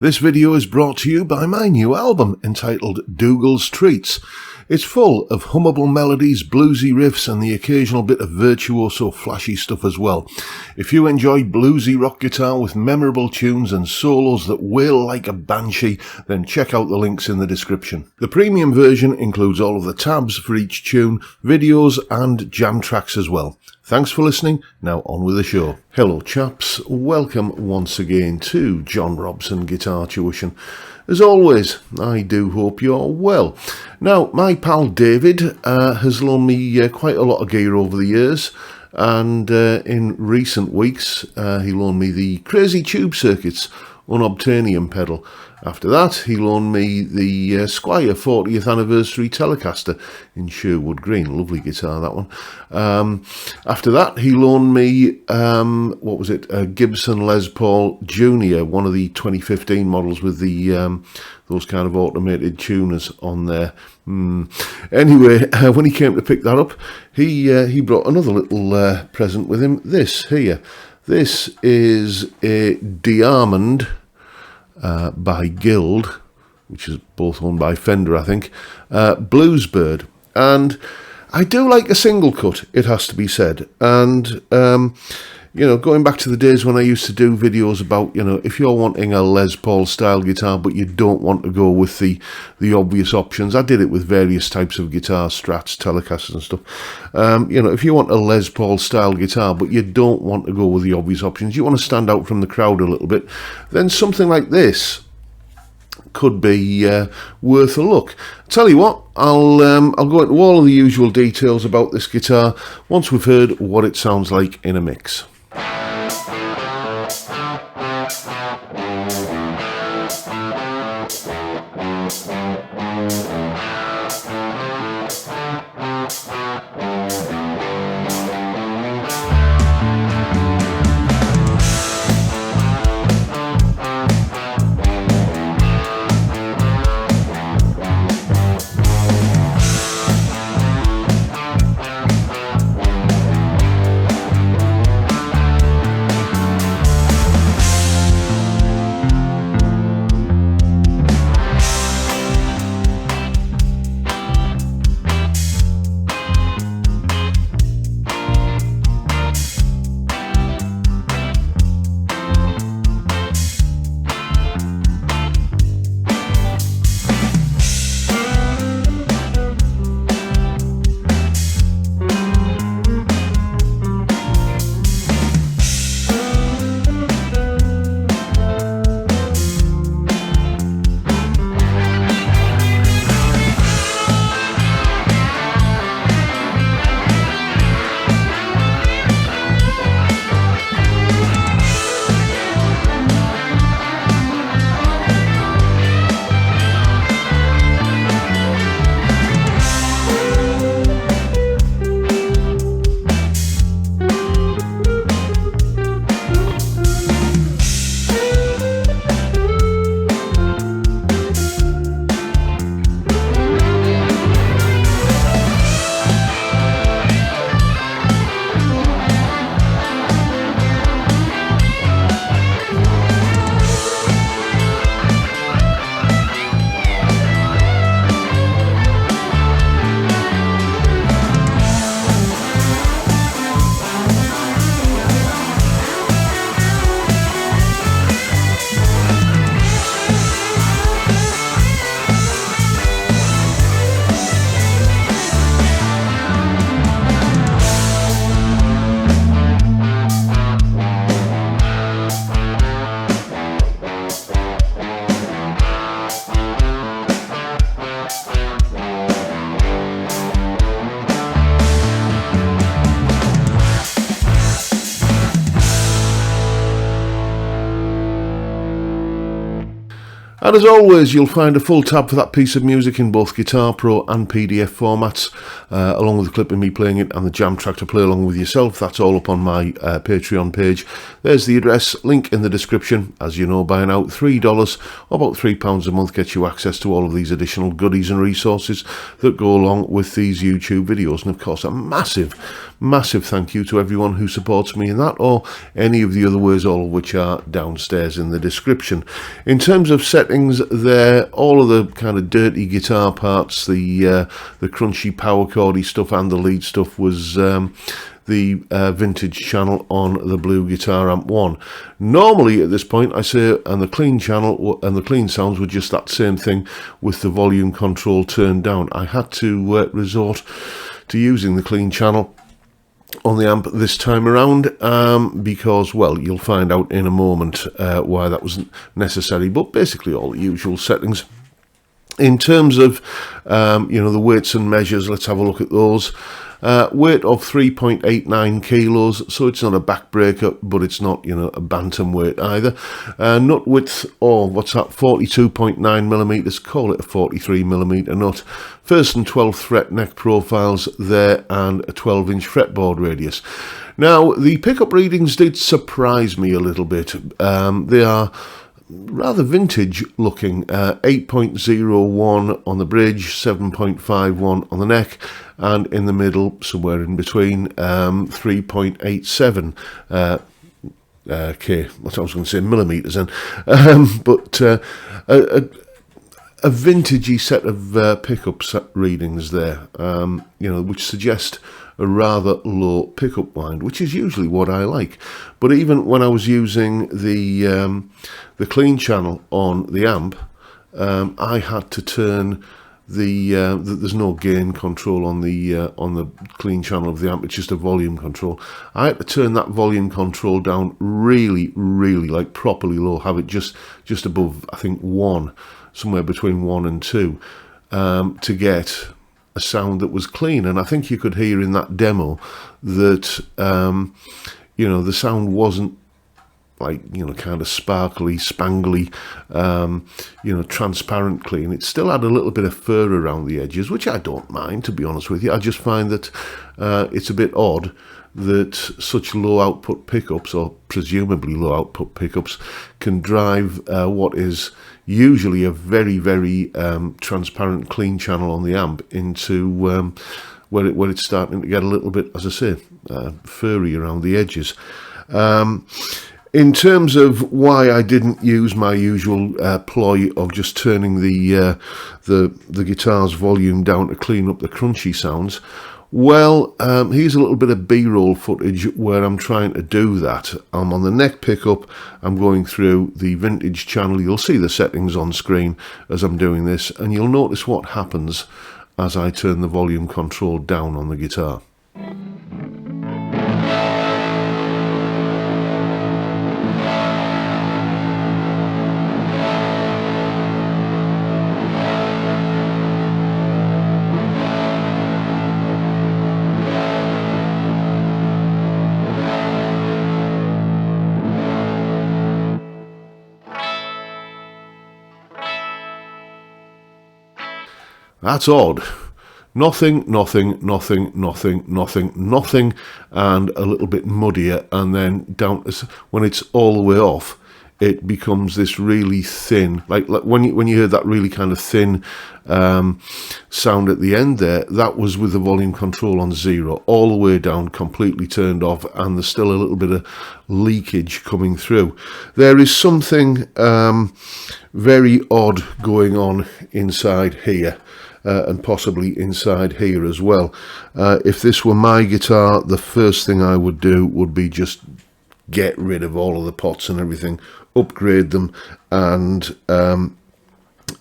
This video is brought to you by my new album entitled Dougal's Treats. It's full of hummable melodies, bluesy riffs and the occasional bit of virtuoso flashy stuff as well. If you enjoy bluesy rock guitar with memorable tunes and solos that wail like a banshee, then check out the links in the description. The premium version includes all of the tabs for each tune, videos and jam tracks as well. Thanks for listening. Now on with the show. Hello chaps, welcome once again to John Robson Guitar Tuition. As always, I do hope you're well. Now, my pal David has loaned me quite a lot of gear over the years, and in recent weeks he loaned me the Crazy Tube Circuits unobtainium pedal. After that, he loaned me the Squire 40th Anniversary Telecaster in Sherwood Green. Lovely guitar, that one. After that, he loaned me, a Gibson Les Paul Junior, one of the 2015 models with the those kind of automated tuners on there. Anyway, when he came to pick that up, he brought another little present with him. This here. This is a Armond by Guild, which is both owned by Fender, I think, Bluesbird. And I do like a single cut, it has to be said. And, going back to the days when I used to do videos about, if you're wanting a Les Paul style guitar, but you don't want to go with the obvious options. I did it with various types of guitars, Strats, Telecasters and stuff. If you want a Les Paul style guitar, but you don't want to go with the obvious options, you want to stand out from the crowd a little bit, then something like this could be worth a look. Tell you what, I'll go into all of the usual details about this guitar once we've heard what it sounds like in a mix. And as always, you'll find a full tab for that piece of music in both Guitar Pro and PDF formats, along with the clip of me playing it and the jam track to play along with yourself. That's all up on my Patreon page. There's the address, link in the description. As you know by now, $3 or about £3 a month gets you access to all of these additional goodies and resources that go along with these YouTube videos. And of course, a massive thank you to everyone who supports me in that, or any of the other ways, all of which are downstairs in the description. In terms of settings there, all of the kind of dirty guitar parts, the crunchy power chordy stuff and the lead stuff was the vintage channel on the Blue Guitar Amp 1. Normally at this point I say, and the clean channel and the clean sounds were just that same thing with the volume control turned down. I had to resort to using the clean channel on the amp this time around, because, well, you'll find out in a moment why that wasn't necessary, but basically all the usual settings. In terms of the weights and measures, let's have a look at those. Weight of 3.89 kilos, so it's not a backbreaker, but it's not, a bantam weight either. Nut width, what's that, 42.9 millimeters, call it a 43 millimeter nut. First and 12th fret neck profiles there, and a 12-inch fretboard radius. Now, the pickup readings did surprise me a little bit. They are rather vintage looking. 8.01 on the bridge, 7.51 on the neck, and in the middle, somewhere in between, 3.87 what I was going to say, millimeters, but a vintagey set of pickup readings there, which suggest a rather low pickup wind, which is usually what I like. But even when I was using the clean channel on the amp, I had to turn there's no gain control on the clean channel of the amp. It's just a volume control. I had to turn that volume control down really, like properly low, have it just above, I think, 1, somewhere between 1 and 2, to get a sound that was clean. And I think you could hear in that demo that the sound wasn't like, kind of sparkly, spangly, transparent clean. It still had a little bit of fur around the edges, which I don't mind, to be honest with you. I just find that it's a bit odd that such low output pickups, or presumably low output pickups, can drive what is usually a very, very transparent clean channel on the amp into where it's starting to get a little bit, as I say, furry around the edges. In terms of why I didn't use my usual ploy of just turning the guitar's volume down to clean up the crunchy sounds, well, here's a little bit of B-roll footage where I'm trying to do that. I'm on the neck pickup, I'm going through the vintage channel. You'll see the settings on screen as I'm doing this, and you'll notice what happens as I turn the volume control down on the guitar. That's odd. Nothing, and a little bit muddier, and then down when it's all the way off, it becomes this really thin, like when you hear that really kind of thin sound at the end there. That was with the volume control on 0, all the way down, completely turned off, and there's still a little bit of leakage coming through. There is something very odd going on inside here. And possibly inside here as well. If this were my guitar, the first thing I would do would be just get rid of all of the pots and everything, upgrade them, and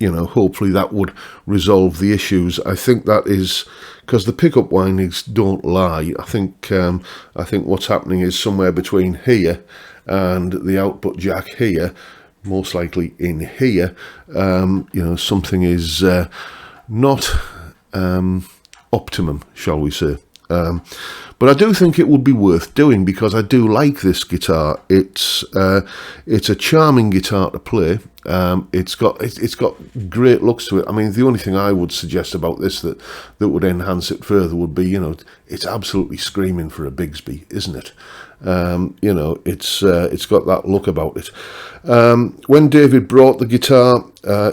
hopefully that would resolve the issues. I think that is because the pickup windings don't lie. I think what's happening is somewhere between here and the output jack here, most likely in here, something is not optimum, shall we say. But I do think it would be worth doing because I do like this guitar. It's a charming guitar to play. It's got great looks to it. I mean, the only thing I would suggest about this that would enhance it further would be, you know, it's absolutely screaming for a Bigsby, isn't it? You know, it's got that look about it. When David brought the guitar,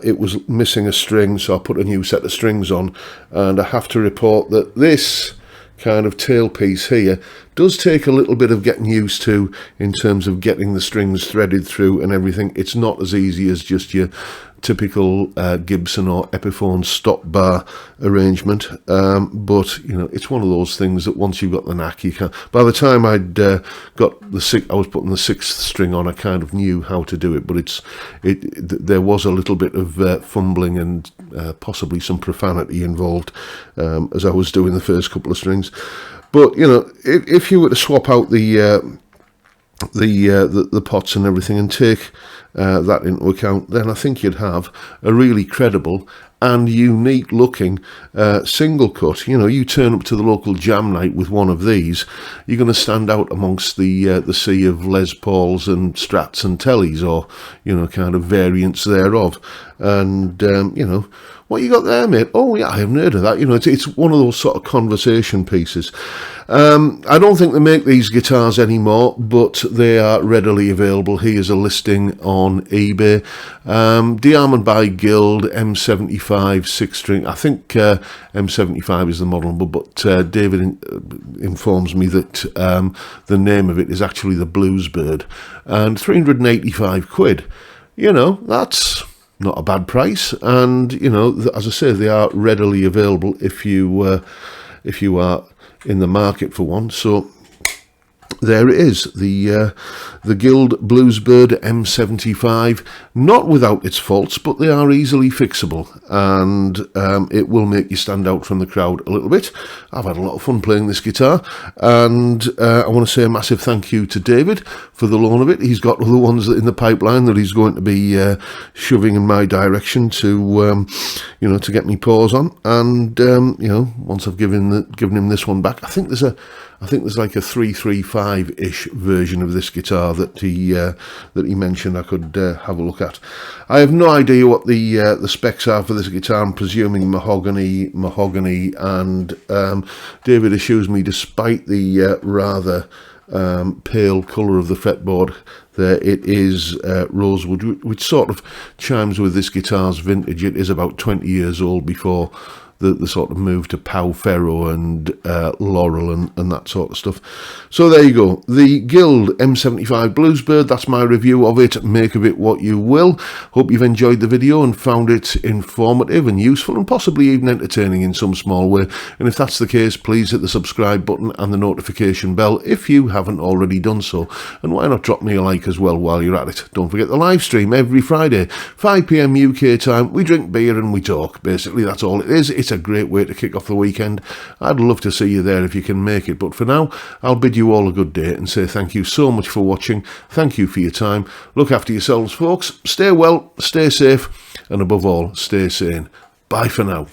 it was missing a string, so I put a new set of strings on, and I have to report that this kind of tailpiece here does take a little bit of getting used to in terms of getting the strings threaded through and everything. It's not as easy as just your typical Gibson or Epiphone stop bar arrangement, but you know, it's one of those things that once you've got the knack, you can. By the time I'd got I was putting the sixth string on, I kind of knew how to do it, but there was a little bit of fumbling and possibly some profanity involved as I was doing the first couple of strings. But you know, if you were to swap out the pots and everything and take that into account, then I think you'd have a really credible and unique looking single cut. You know, you turn up to the local jam night with one of these, you're going to stand out amongst the sea of Les Pauls and Strats and Tellys, or you know, kind of variants thereof. And you know, what you got there, mate? Oh yeah, I haven't heard of that. You know, it's one of those sort of conversation pieces. I don't think they make these guitars anymore, but they are readily available. Here's a listing on eBay. Armond by Guild, M75 6-string. I think M75 is the model number, but David informs me that the name of it is actually the Bluesbird, and 385 quid. You know, that's not a bad price, and you know, as I say, they are readily available if you are in the market for one. So there it is, the Guild Bluesbird M75, not without its faults, but they are easily fixable, and it will make you stand out from the crowd a little bit. I've had a lot of fun playing this guitar, and I want to say a massive thank you to David for the loan of it. He's got other ones in the pipeline that he's going to be shoving in my direction to you know, to get me paws on, and you know, once I've given him this one back, I think there's like a 335-ish version of this guitar that he mentioned I could have a look at. I have no idea what the specs are for this guitar. I'm presuming mahogany, and David assures me, despite the rather pale colour of the fretboard there, it is rosewood, which sort of chimes with this guitar's vintage. It is about 20 years old before the sort of move to Pau Ferro and Laurel and that sort of stuff. So there you go, the Guild M75 Bluesbird. That's my review of it. Make of it what you will. Hope you've enjoyed the video and found it informative and useful, and possibly even entertaining in some small way. And if that's the case, please hit the subscribe button and the notification bell if you haven't already done so. And why not drop me a like as well while you're at it. Don't forget the live stream every Friday, 5 PM UK time. We drink beer and we talk. Basically, that's all it is. It's a great way to kick off the weekend. I'd love to see you there if you can make it. But for now, I'll bid you all a good day and say thank you so much for watching. Thank you for your time. Look after yourselves, folks. Stay well, stay safe, and above all, stay sane. Bye for now.